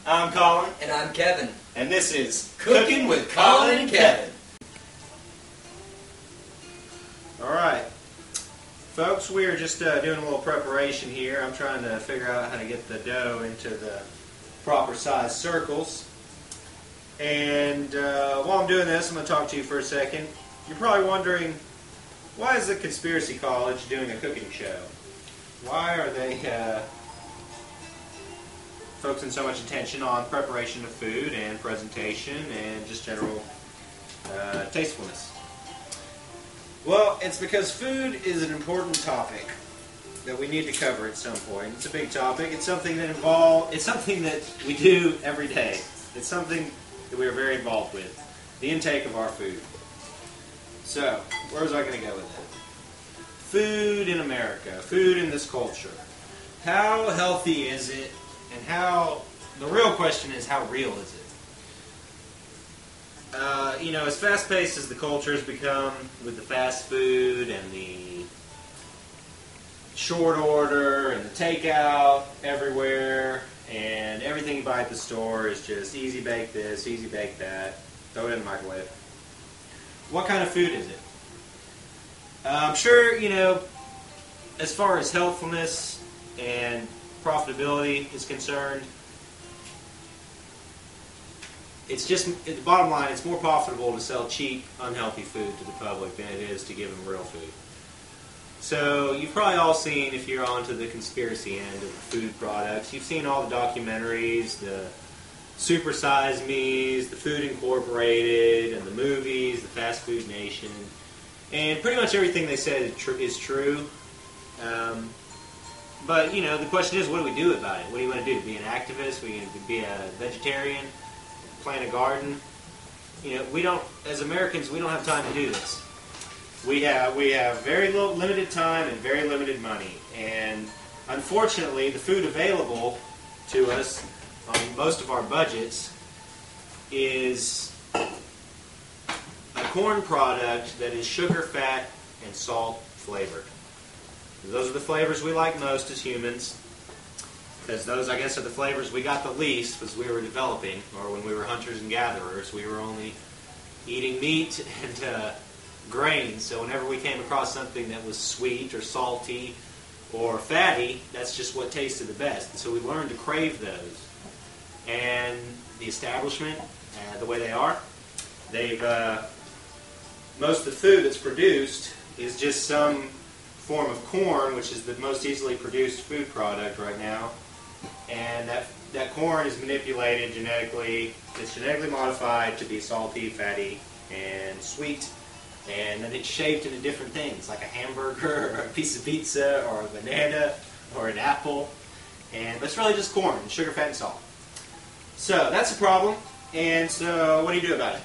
I'm Colin. And I'm Kevin. And this is Cooking with Colin and Kevin. Alright. Folks, we are just doing a little preparation here. I'm trying to figure out how to get the dough into the proper size circles. And while I'm doing this, I'm going to talk to you for a second. You're probably wondering, why is the Conspiracy College doing a cooking show? Why are they focusing so much attention on preparation of food and presentation and just general tastefulness? Well, it's because food is an important topic that we need to cover at some point. It's a big topic. It's something that we do every day. It's something that we are very involved with, the intake of our food. So, where was I going to go with it? Food in America, food in this culture. How healthy is it, and the real question is, how real is it? As fast-paced as the culture has become with the fast food and the short order and the takeout everywhere, and everything you buy at the store is just easy bake this, easy bake that, throw it in the microwave. What kind of food is it? I'm sure, as far as healthfulness and profitability is concerned, the bottom line, it's more profitable to sell cheap, unhealthy food to the public than it is to give them real food. So you've probably all seen, if you're onto the conspiracy end of the food products, you've seen all the documentaries, the Super Size Me's, the Food Incorporated, and the movies, the Fast Food Nation, and pretty much everything they said is true. But the question is, what do we do about it? What do you want to do? Be an activist? Are you going to be a vegetarian? Plant a garden? We don't, as Americans, we don't have time to do this. We have very limited time and very limited money, and unfortunately, the food available to us on most of our budgets is a corn product that is sugar, fat, and salt flavored. Those are the flavors we like most as humans, because those, I guess, are the flavors we got the least as we were developing, or when we were hunters and gatherers. We were only eating meat and grains, so whenever we came across something that was sweet or salty or fatty, that's just what tasted the best. And so we learned to crave those. And the establishment, the way they are, most of the food that's produced is just some form of corn, which is the most easily produced food product right now. And that corn is manipulated genetically. It's genetically modified to be salty, fatty, and sweet. And then it's shaped into different things, like a hamburger, or a piece of pizza, or a banana, or an apple. But it's really just corn, sugar, fat, and salt. So that's a problem. And so what do you do about it?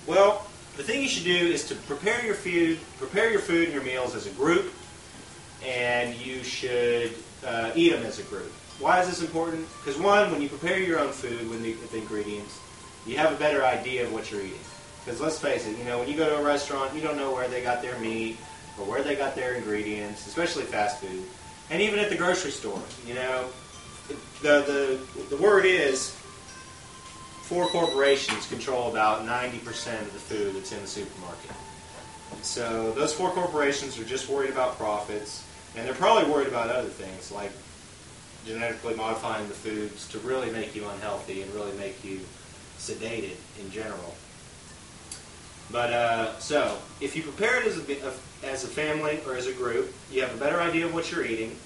Well, the thing you should do is to prepare your food and your meals as a group, and you should eat them as a group. Why is this important? Because one, when you prepare your own food with the ingredients, you have a better idea of what you're eating. Because let's face it, when you go to a restaurant, you don't know where they got their meat or where they got their ingredients, especially fast food. And even at the grocery store, the word is 4 corporations control about 90% of the food that's in the supermarket. So those 4 corporations are just worried about profits, and they're probably worried about other things, like genetically modifying the foods to really make you unhealthy and really make you sedated in general. But so if you prepare it as a family or as a group, you have a better idea of what you're eating,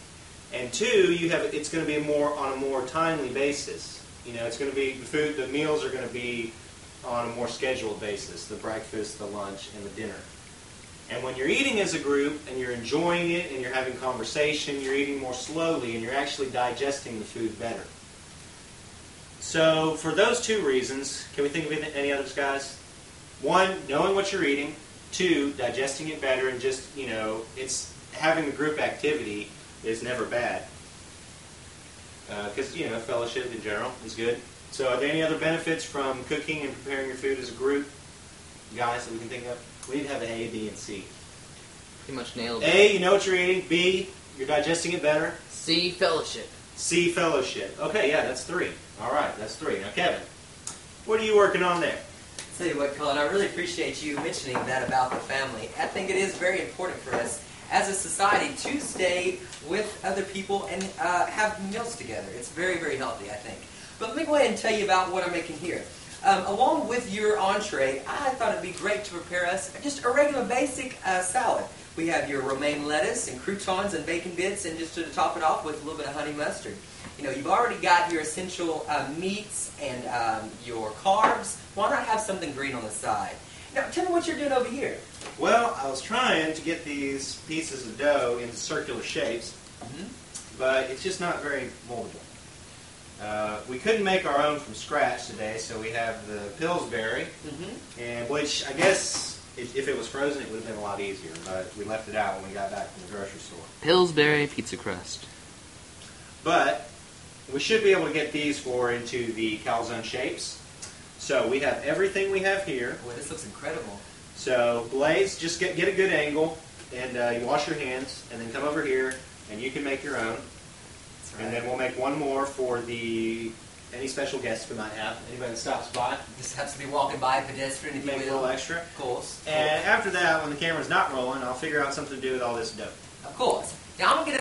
and 2, it's going to be on a more timely basis. It's going to be the meals are going to be on a more scheduled basis: the breakfast, the lunch, and the dinner. And when you're eating as a group and you're enjoying it and you're having conversation, you're eating more slowly and you're actually digesting the food better. So for those 2 reasons, can we think of any others, guys? 1, knowing what you're eating. 2, digesting it better, and just, it's having a group activity is never bad. Because, fellowship in general is good. So are there any other benefits from cooking and preparing your food as a group, guys, that we can think of? We need to have A, B, and C. Pretty much nailed it. A, you know what you're eating. B, you're digesting it better. C, fellowship. C, fellowship. Okay, yeah, that's 3. All right, that's 3. Now, Kevin, what are you working on there? Tell you what, Colin, I really appreciate you mentioning that about the family. I think it is very important for us as a society to stay with other people and have meals together. It's very, very healthy, I think. But let me go ahead and tell you about what I'm making here. Along with your entree, I thought it'd be great to prepare us just a regular basic salad. We have your romaine lettuce and croutons and bacon bits, and just to top it off with a little bit of honey mustard. You know, you've already got your essential meats and your carbs. Why not have something green on the side? Now, tell me what you're doing over here. Well, I was trying to get these pieces of dough into circular shapes, but it's just not very moldable. We couldn't make our own from scratch today, so we have the Pillsbury, and which I guess if it was frozen, it would have been a lot easier, but we left it out when we got back from the grocery store. Pillsbury pizza crust. But we should be able to get these 4 into the calzone shapes. So we have everything we have here. Boy, this looks incredible. So Blaze, just get a good angle, and you wash your hands, and then come over here, and you can make your own. That's right. And then we'll make one more for any special guests we might have. Anybody that stops by. Just has to be walking by a pedestrian, if Make you a will. little extra. Of course. And after that, when the camera's not rolling, I'll figure out something to do with all this dough. Of course. Now I'm going to get